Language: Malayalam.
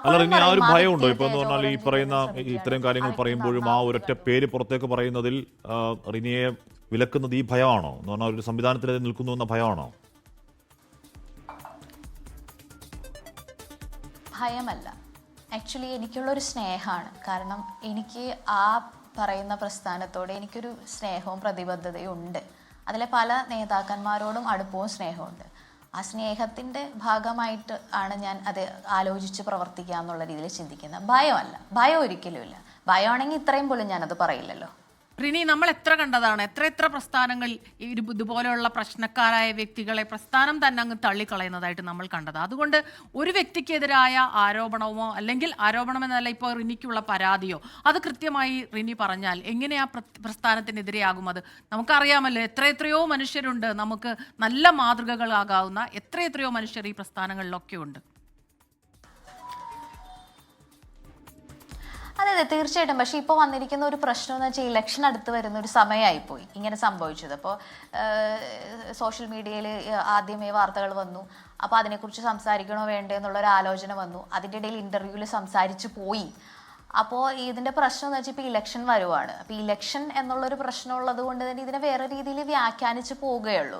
അല്ല എപ്പോഴും റിനി, ആ പറയും ഒരു ആ ഭയമുണ്ടോ? വ്യക്തിയെ ഇപ്പൊ എന്ന് പറഞ്ഞാൽ ഈ തേജോവധം പറയുന്ന ചെയ്യാൻ ശ്രമിക്കുകയാണ്, ഇത്തരം ആ കാര്യങ്ങൾ വ്യക്തി പറയുമ്പോഴും ആ നന്നാവുന്നത് ഒരൊറ്റ കണ്ട്. പേര് പുറത്തേക്ക് പറയുന്നതിൽ റിനിയെ വിലക്കുന്നത് ഈ ഭയമാണോ? എന്ന് പറഞ്ഞാൽ ഒരു സംവിധാനത്തിനെതിരെ നിൽക്കുന്നു എന്ന ഭയമാണോ? ഭയമല്ല, ആക്ച്വലി എനിക്കുള്ളൊരു സ്നേഹമാണ്. കാരണം എനിക്ക് ആ പറയുന്ന പ്രസ്ഥാനത്തോട് എനിക്കൊരു സ്നേഹവും പ്രതിബദ്ധതയും ഉണ്ട്. അതിലെ പല നേതാക്കന്മാരോടും അടുപ്പവും സ്നേഹമുണ്ട്. ആ സ്നേഹത്തിൻ്റെ ഭാഗമായിട്ട് ആണ് ഞാൻ അത് ആലോചിച്ച് പ്രവർത്തിക്കുക എന്നുള്ള രീതിയിൽ ചിന്തിക്കുന്നത്. ഭയമല്ല, ഭയം ഒരിക്കലുമില്ല. ഭയമാണെങ്കിൽ ഇത്രയും പോലും ഞാനത് പറയില്ലല്ലോ. റിനി, നമ്മൾ എത്ര കണ്ടതാണ്, എത്ര പ്രസ്ഥാനങ്ങൾ ഇതുപോലെയുള്ള പ്രശ്നക്കാരായ വ്യക്തികളെ പ്രസ്ഥാനം തന്നെ അങ്ങ് തള്ളിക്കളയുന്നതായിട്ട് നമ്മൾ കണ്ടത്. അതുകൊണ്ട് ഒരു വ്യക്തിക്കെതിരായ ആരോപണമോ അല്ലെങ്കിൽ ആരോപണം എന്നല്ല, ഇപ്പോൾ റിനിക്കുള്ള പരാതിയോ അത് കൃത്യമായി റിനി പറഞ്ഞാൽ എങ്ങനെയാ പ്രസ്ഥാനത്തിനെതിരെയാകും? അത് നമുക്കറിയാമല്ലോ, എത്രയോ മനുഷ്യരുണ്ട്, നമുക്ക് നല്ല മാതൃകകളാകാവുന്ന എത്രയോ മനുഷ്യർ ഈ പ്രസ്ഥാനങ്ങളിലൊക്കെ ഉണ്ട്. അതെ അതെ, തീർച്ചയായിട്ടും. പക്ഷേ ഇപ്പോൾ വന്നിരിക്കുന്ന ഒരു പ്രശ്നം എന്ന് വെച്ചാൽ ഇലക്ഷൻ അടുത്ത് വരുന്ന ഒരു സമയമായിപ്പോയി ഇങ്ങനെ സംഭവിച്ചത്. അപ്പോൾ സോഷ്യൽ മീഡിയയിൽ ആദ്യമേ വാർത്തകൾ വന്നു. അപ്പോൾ അതിനെക്കുറിച്ച് സംസാരിക്കണോ വേണ്ടേ എന്നുള്ളൊരു ആലോചന വന്നു. അതിൻ്റെ ഇടയിൽ ഇൻ്റർവ്യൂവിൽ സംസാരിച്ച് പോയി. അപ്പോൾ ഇതിൻ്റെ പ്രശ്നം എന്ന് വെച്ചാൽ ഇപ്പോൾ ഇലക്ഷൻ വരുവാണ്. അപ്പോൾ ഇലക്ഷൻ എന്നുള്ളൊരു പ്രശ്നം ഉള്ളത് കൊണ്ട് തന്നെ ഇതിനെ വേറെ രീതിയിൽ വ്യാഖ്യാനിച്ച് പോവുകയുള്ളൂ.